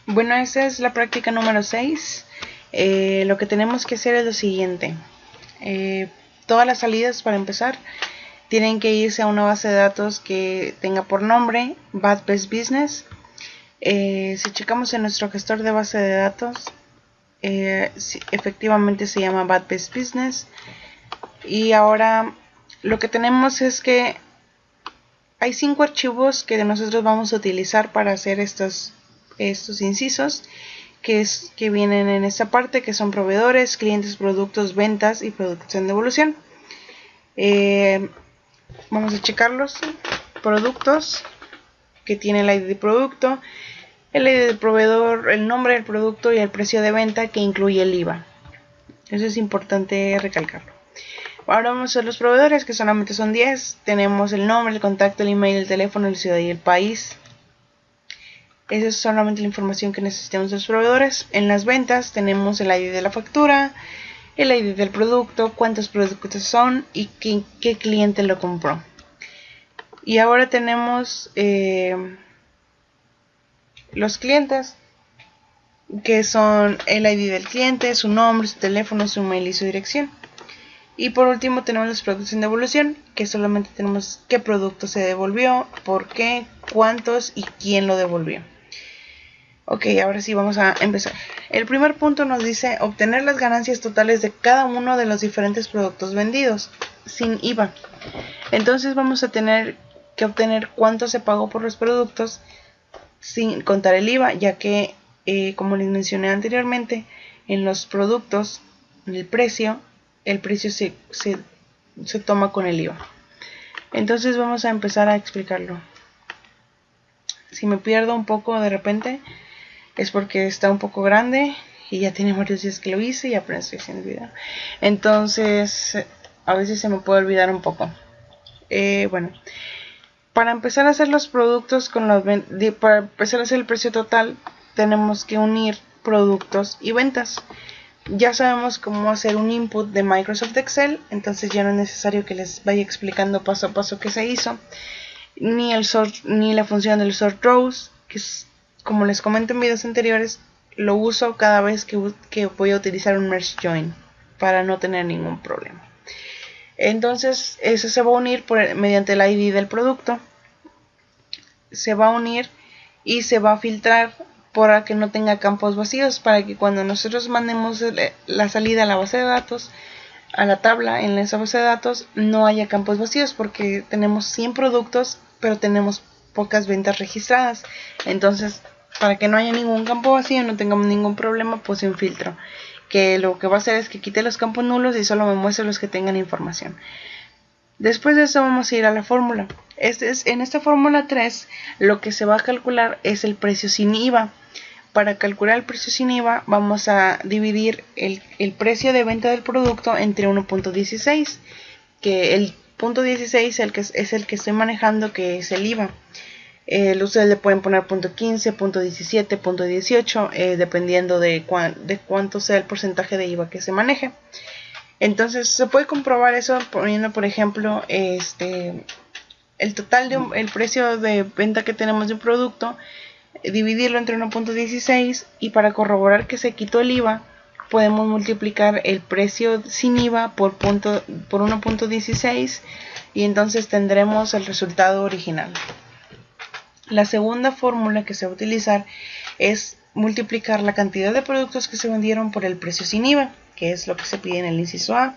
Bueno, esa es la práctica número 6. Lo que tenemos que hacer es lo siguiente. Todas las salidas, para empezar, tienen que irse a una base de datos que tenga por nombre Bad Best Business. Si checamos en nuestro gestor de base de datos, efectivamente se llama Bad Best Business. Y ahora lo que tenemos es que hay 5 archivos que nosotros vamos a utilizar para hacer estos incisos, que vienen en esta parte, que son proveedores, clientes, productos, ventas y productos en devolución. Vamos a checarlos. Productos, que tiene el ID de producto, el ID del proveedor, el nombre del producto y el precio de venta, que incluye el IVA. Eso es importante recalcarlo. Ahora vamos a los proveedores, que solamente son 10. Tenemos el nombre, el contacto, el email, el teléfono, la ciudad y el país. Esa es solamente la información que necesitamos de los proveedores. En las ventas tenemos el ID de la factura, el ID del producto, cuántos productos son y qué cliente lo compró. Y ahora tenemos los clientes, que son el ID del cliente, su nombre, su teléfono, su email y su dirección. Y por último tenemos los productos en devolución, que solamente tenemos qué producto se devolvió, por qué, cuántos y quién lo devolvió. Ok, ahora sí vamos a empezar. El primer punto nos dice obtener las ganancias totales de cada uno de los diferentes productos vendidos, sin IVA. Entonces vamos a tener que obtener cuánto se pagó por los productos sin contar el IVA, ya que, como les mencioné anteriormente, en los productos, el precio se toma con el IVA. Entonces vamos a empezar a explicarlo. Si me pierdo un poco de repente, es porque está un poco grande y ya tiene varios días que lo hice y apenas estoy haciendo el video. Entonces, a veces se me puede olvidar un poco. Bueno, para empezar a hacer los productos para empezar a hacer el precio total, tenemos que unir productos y ventas. Ya sabemos cómo hacer un input de Microsoft Excel, entonces ya no es necesario que les vaya explicando paso a paso qué se hizo, ni la función del sort rows, que es, como les comento en videos anteriores, lo uso cada vez que voy a utilizar un merge join para no tener ningún problema. Entonces eso se va a unir mediante el ID del producto, se va a unir y se va a filtrar para que no tenga campos vacíos, para que cuando nosotros mandemos la salida a la base de datos, a la tabla en esa base de datos, no haya campos vacíos, porque tenemos 100 productos pero tenemos pocas ventas registradas. Entonces, para que no haya ningún campo vacío, no tengamos ningún problema, puse un filtro que lo que va a hacer es que quite los campos nulos y solo me muestre los que tengan información. Después de eso vamos a ir a la fórmula. En esta fórmula 3 lo que se va a calcular es el precio sin IVA. Para calcular el precio sin IVA vamos a dividir el precio de venta del producto entre 1.16, que el punto 16 es el que estoy manejando, que es el IVA. Ustedes le pueden poner punto 15, punto 17, punto 18, dependiendo de cuánto sea el porcentaje de IVA que se maneje. Entonces se puede comprobar eso poniendo, por ejemplo, el total el precio de venta que tenemos de un producto, dividirlo entre 1.16, y para corroborar que se quitó el IVA podemos multiplicar el precio sin IVA por 1.16 y entonces tendremos el resultado original. La segunda fórmula que se va a utilizar es multiplicar la cantidad de productos que se vendieron por el precio sin IVA, que es lo que se pide en el inciso A.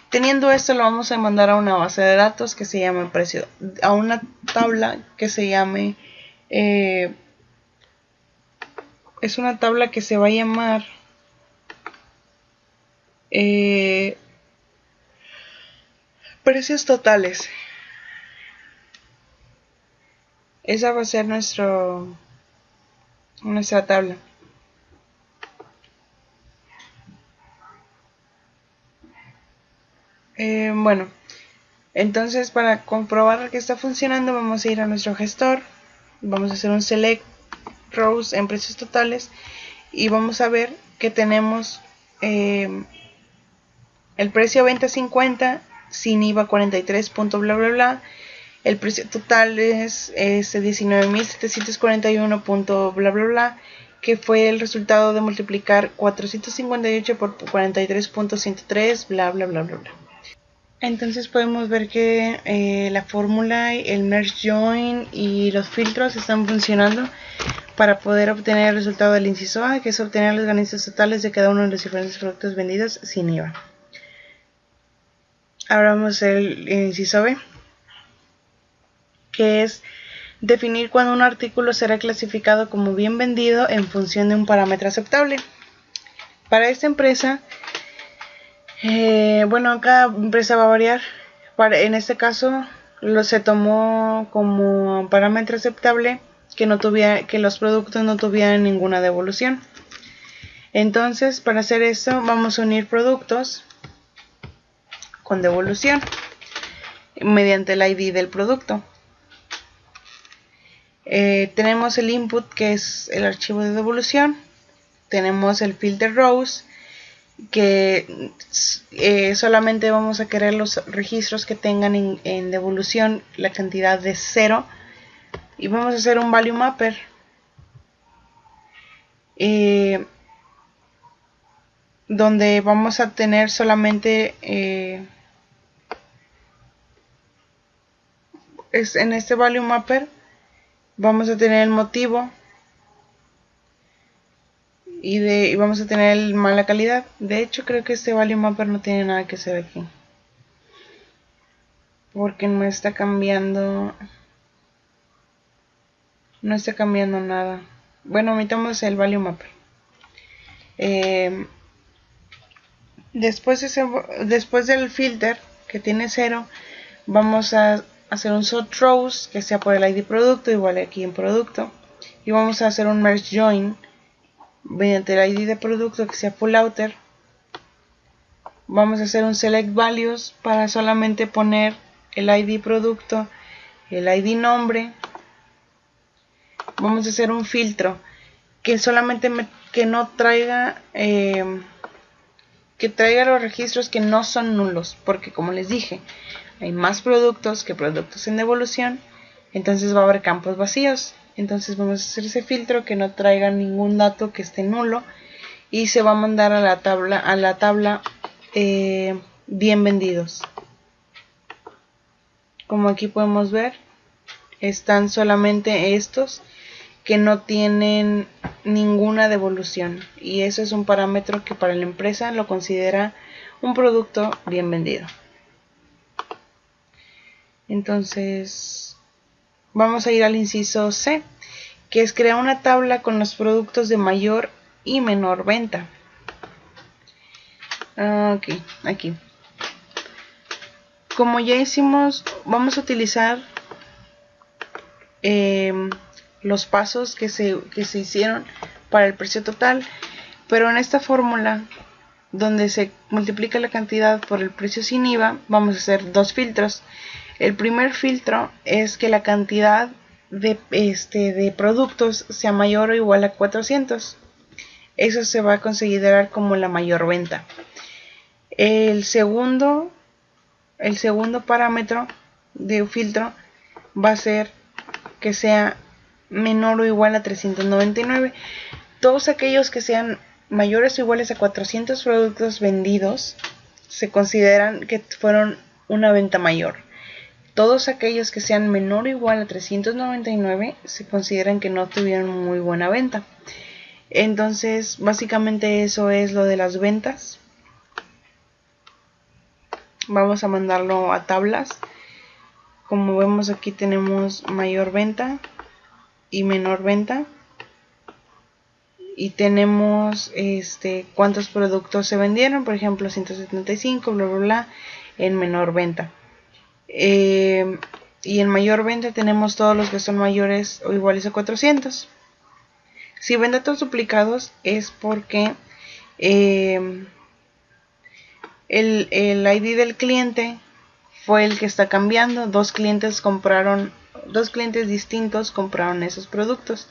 Teniendo esto, lo vamos a mandar a una base de datos que se llame precio, a una tabla que se llame, es una tabla que se va a llamar precios totales. Esa va a ser nuestra tabla. Bueno, entonces para comprobar que está funcionando vamos a ir a nuestro gestor, vamos a hacer un select rows en precios totales y vamos a ver que tenemos el precio venta 50, sin IVA 43, bla bla bla. El precio total es 19.741, bla bla bla. que fue el resultado de multiplicar 458 por 43.103, bla bla bla bla bla. Entonces podemos ver que la fórmula, el merge join y los filtros están funcionando para poder obtener el resultado del inciso A, que es obtener los ganancias totales de cada uno de los diferentes productos vendidos sin IVA. Ahora vamos a hacer el inciso B, que es definir cuándo un artículo será clasificado como bien vendido en función de un parámetro aceptable. Para esta empresa, bueno, cada empresa va a variar. En este caso, se tomó como parámetro aceptable que los productos no tuvieran ninguna devolución. Entonces, para hacer esto, vamos a unir productos con devolución mediante el ID del producto. Tenemos el input, que es el archivo de devolución. Tenemos el filter rows, que solamente vamos a querer los registros que tengan en devolución la cantidad de 0, y vamos a hacer un value mapper donde vamos a tener solamente en este value mapper vamos a tener el motivo y vamos a tener el mala calidad. De hecho, creo que este value mapper no tiene nada que hacer aquí, porque no está cambiando nada. Bueno, omitamos el value mapper. Después del filter, que tiene 0, vamos a hacer un sort rows, que sea por el ID producto, igual aquí en producto, y vamos a hacer un merge join mediante el ID de producto, que sea full outer. Vamos a hacer un select values para solamente poner el ID producto, el ID nombre. Vamos a hacer un filtro que solamente que no traiga que traiga los registros que no son nulos, porque como les dije, hay más productos que productos en devolución, entonces va a haber campos vacíos. Entonces vamos a hacer ese filtro que no traiga ningún dato que esté nulo, y se va a mandar a la tabla bien vendidos. Como aquí podemos ver, están solamente estos que no tienen ninguna devolución, y eso es un parámetro que para la empresa lo considera un producto bien vendido. Entonces vamos a ir al inciso C, que es crear una tabla con los productos de mayor y menor venta. Ok, aquí, como ya hicimos, vamos a utilizar los pasos que se hicieron para el precio total, pero en esta fórmula donde se multiplica la cantidad por el precio sin IVA, vamos a hacer dos filtros. El primer filtro es que la cantidad de productos sea mayor o igual a 400. Eso se va a considerar como la mayor venta. El segundo parámetro de filtro va a ser que sea menor o igual a 399. Todos aquellos que sean mayores o iguales a 400 productos vendidos se consideran que fueron una venta mayor. Todos aquellos que sean menor o igual a 399 se consideran que no tuvieron muy buena venta. Entonces, básicamente eso es lo de las ventas. Vamos a mandarlo a tablas. Como vemos, aquí tenemos mayor venta y menor venta, y tenemos cuántos productos se vendieron, por ejemplo 175, bla bla bla, en menor venta. Y en mayor venta tenemos todos los que son mayores o iguales a 400. Si ven datos duplicados es porque el ID del cliente fue el que está cambiando. Dos clientes distintos compraron esos productos,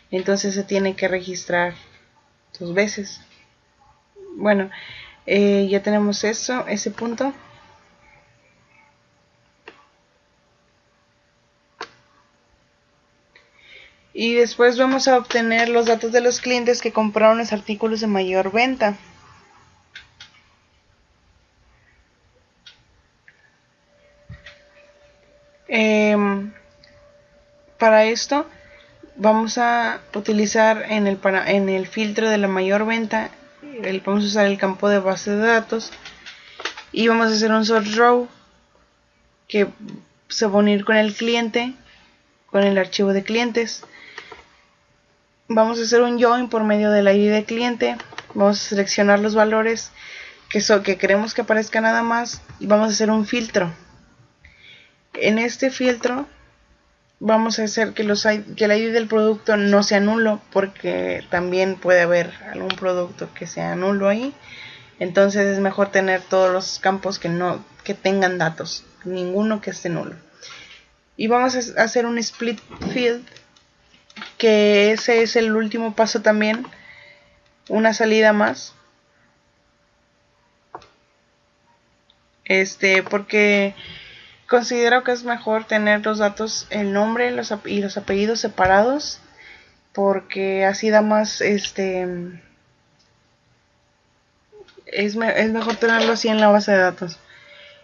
entonces se tiene que registrar dos veces. Bueno, ya tenemos ese punto. Y después vamos a obtener los datos de los clientes que compraron los artículos de mayor venta. Para esto vamos a utilizar en el filtro de la mayor venta, vamos a usar el campo de base de datos y vamos a hacer un sort row que se va a unir con el cliente, con el archivo de clientes. Vamos a hacer un join por medio del ID de cliente. Vamos a seleccionar los valores que queremos que aparezca nada más y vamos a hacer un filtro. En este filtro vamos a hacer que el ID del producto no sea nulo, porque también puede haber algún producto que sea nulo ahí. Entonces es mejor tener todos los campos que tengan datos, ninguno que esté nulo. Y vamos a hacer un split field, que ese es el último paso también, una salida más. Porque considero que es mejor tener los datos, el nombre y los apellidos separados, porque así da más, es mejor tenerlo así en la base de datos.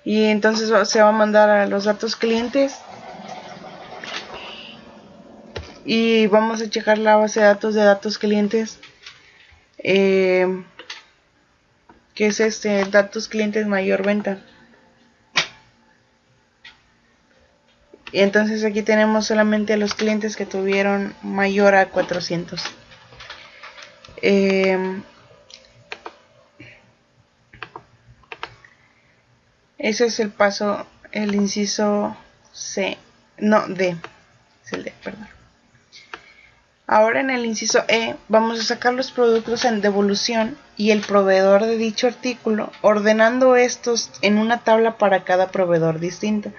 Y entonces se va a mandar a los datos clientes y vamos a checar la base de datos clientes, que es datos clientes mayor venta. Y entonces aquí tenemos solamente los clientes que tuvieron mayor a 400. Ese es el paso, el inciso C, no, D, es el D, perdón. Ahora en el inciso E vamos a sacar los productos en devolución y el proveedor de dicho artículo, ordenando estos en una tabla para cada proveedor distinto.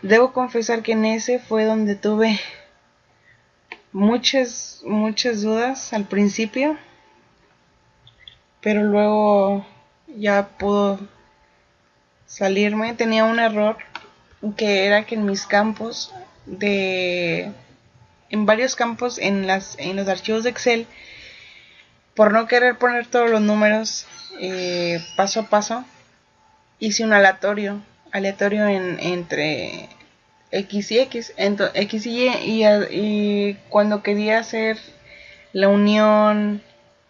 Debo confesar que en ese fue donde tuve muchas dudas al principio, pero luego ya pudo salirme. Tenía un error, que era que en mis campos en varios campos en los archivos de Excel, por no querer poner todos los números paso a paso, hice un aleatorio entre X y X, X y Y, y cuando quería hacer la unión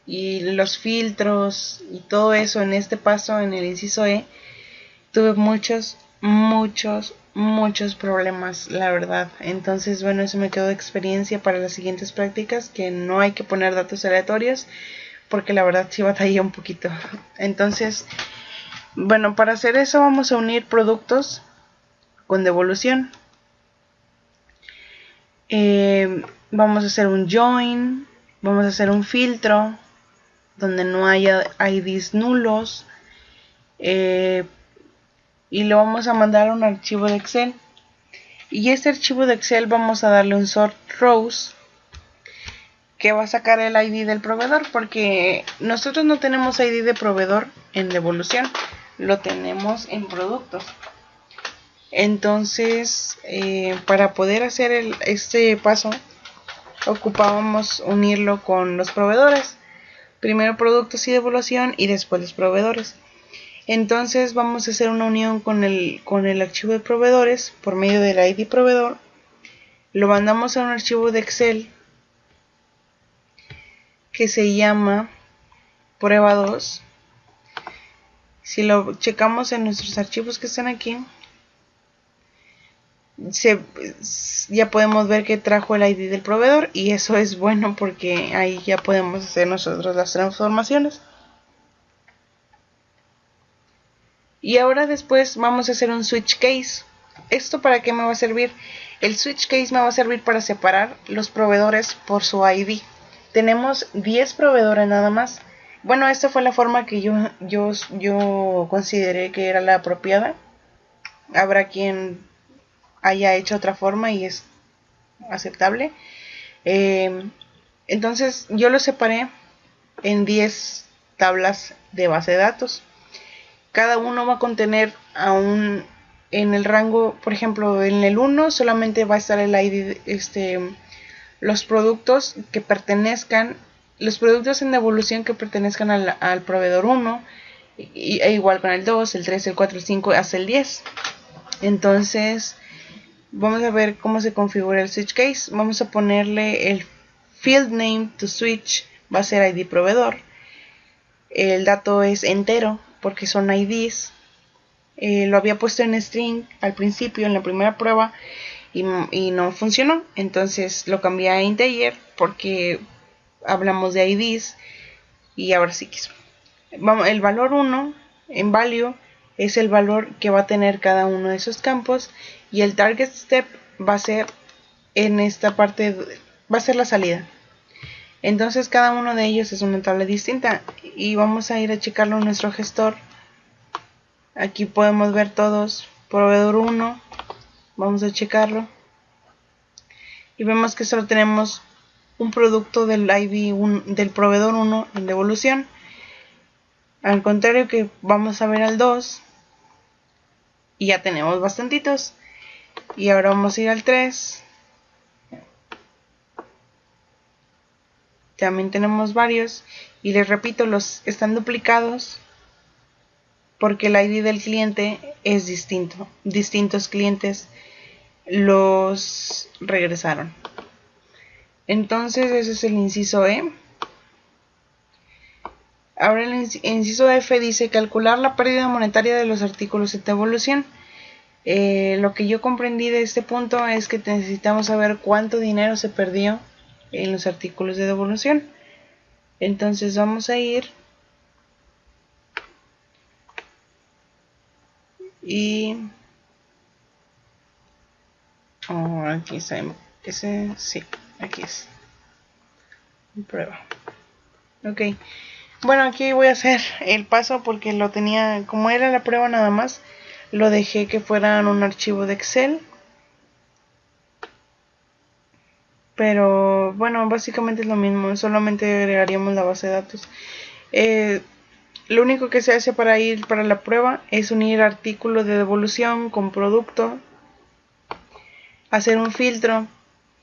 y los filtros y todo eso en este paso, en el inciso E, tuve muchos problemas, la verdad. Entonces, bueno, eso me quedó de experiencia para las siguientes prácticas, que no hay que poner datos aleatorios, porque la verdad sí batallé un poquito. Entonces, bueno, para hacer eso vamos a unir productos con devolución. Vamos a hacer un join, vamos a hacer un filtro donde no haya IDs nulos, y lo vamos a mandar a un archivo de Excel. Y este archivo de Excel vamos a darle un sort rows, que va a sacar el ID del proveedor, porque nosotros no tenemos ID de proveedor en devolución, lo tenemos en productos. Entonces, para poder hacer este paso, ocupábamos unirlo con los proveedores. Primero productos y devolución y después los proveedores. Entonces vamos a hacer una unión con el archivo de proveedores por medio del ID proveedor. Lo mandamos a un archivo de Excel que se llama prueba 2. Si lo checamos en nuestros archivos que están aquí, ya podemos ver que trajo el ID del proveedor, y eso es bueno porque ahí ya podemos hacer nosotros las transformaciones. Y ahora después vamos a hacer un switch case. ¿Esto para qué me va a servir? El switch case me va a servir para separar los proveedores por su ID. Tenemos 10 proveedores nada más. Bueno, esta fue la forma que yo consideré que era la apropiada. Habrá quien haya hecho otra forma y es aceptable. Entonces yo lo separé en 10 tablas de base de datos. Cada uno va a contener en el rango, por ejemplo, en el 1 solamente va a estar el ID los productos en devolución que pertenezcan al proveedor 1, e igual con el 2, el 3, el 4, el 5 hasta el 10. Entonces vamos a ver cómo se configura el switch case. Vamos a ponerle el field name to switch, va a ser ID proveedor. El dato es entero porque son IDs. Lo había puesto en string al principio en la primera prueba y no funcionó. Entonces lo cambié a integer porque hablamos de IDs y ahora sí quiso. El valor 1 en value es el valor que va a tener cada uno de esos campos, y el target step va a ser en esta parte, va a ser la salida. Entonces cada uno de ellos es una tabla distinta y vamos a ir a checarlo en nuestro gestor. Aquí podemos ver todos. Proveedor 1, vamos a checarlo y vemos que solo tenemos un producto del ID del proveedor 1 en devolución. Al contrario que vamos a ver al 2 y ya tenemos bastantitos. Y ahora vamos a ir al 3. También tenemos varios. Y les repito, los están duplicados porque el ID del cliente es distinto. Distintos clientes los regresaron. Entonces ese es el inciso E. Ahora el inciso F dice calcular la pérdida monetaria de los artículos en devolución. Lo que yo comprendí de este punto es que necesitamos saber cuánto dinero se perdió en los artículos de devolución. Entonces vamos a ir y aquí está ese, sí, aquí es prueba. Ok, bueno, aquí voy a hacer el paso porque lo tenía, como era la prueba nada más, lo dejé que fuera en un archivo de Excel. Pero bueno, básicamente es lo mismo, solamente agregaríamos la base de datos. Lo único que se hace para ir para la prueba es unir artículo de devolución con producto, hacer un filtro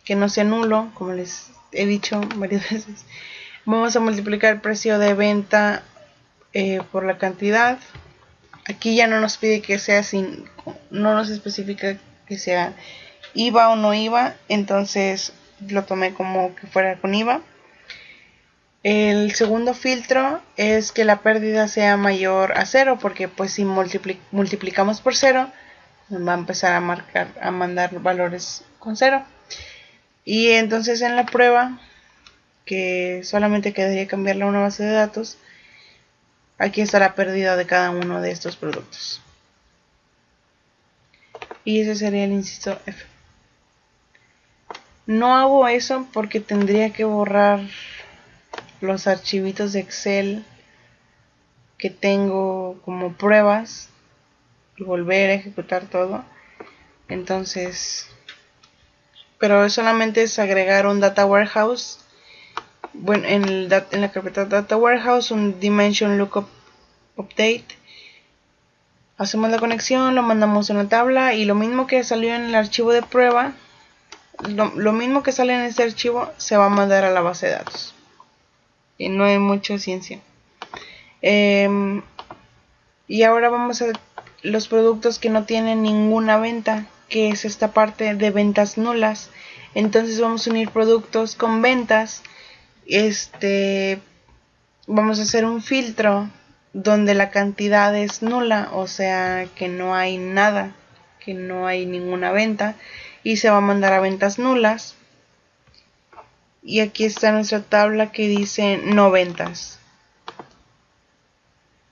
que no sea nulo, como les he dicho varias veces. Vamos a multiplicar el precio de venta por la cantidad. Aquí ya no nos pide que sea no nos especifica que sea IVA o no IVA, entonces lo tomé como que fuera con IVA. El segundo filtro es que la pérdida sea mayor a 0, porque pues si multiplicamos por 0 nos va a empezar a mandar valores con 0. Y entonces en la prueba, que solamente quedaría cambiarle a una base de datos, aquí está la pérdida de cada uno de estos productos. Y ese sería el inciso F. No hago eso porque tendría que borrar los archivitos de Excel que tengo como pruebas y volver a ejecutar todo. Entonces, pero solamente es agregar un data warehouse. Bueno, en la carpeta data warehouse, un dimension lookup update. Hacemos la conexión, lo mandamos a una tabla y lo mismo que salió en el archivo de prueba, lo mismo que sale en este archivo se va a mandar a la base de datos. Y no hay mucha ciencia. Y ahora vamos a los productos que no tienen ninguna venta, que es esta parte de ventas nulas. Entonces vamos a unir productos con ventas. Vamos a hacer un filtro donde la cantidad es nula, o sea que no hay nada, que no hay ninguna venta, y se va a mandar a ventas nulas. Y aquí está nuestra tabla que dice no ventas.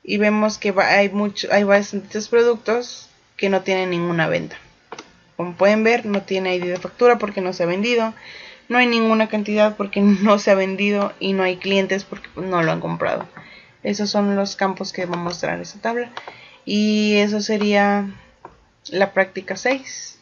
Y vemos que hay bastantes productos que no tienen ninguna venta. Como pueden ver, no tiene ID de factura porque no se ha vendido. No hay ninguna cantidad porque no se ha vendido. Y no hay clientes porque no lo han comprado. Esos son los campos que va a mostrar esta tabla. Y eso sería la práctica 6.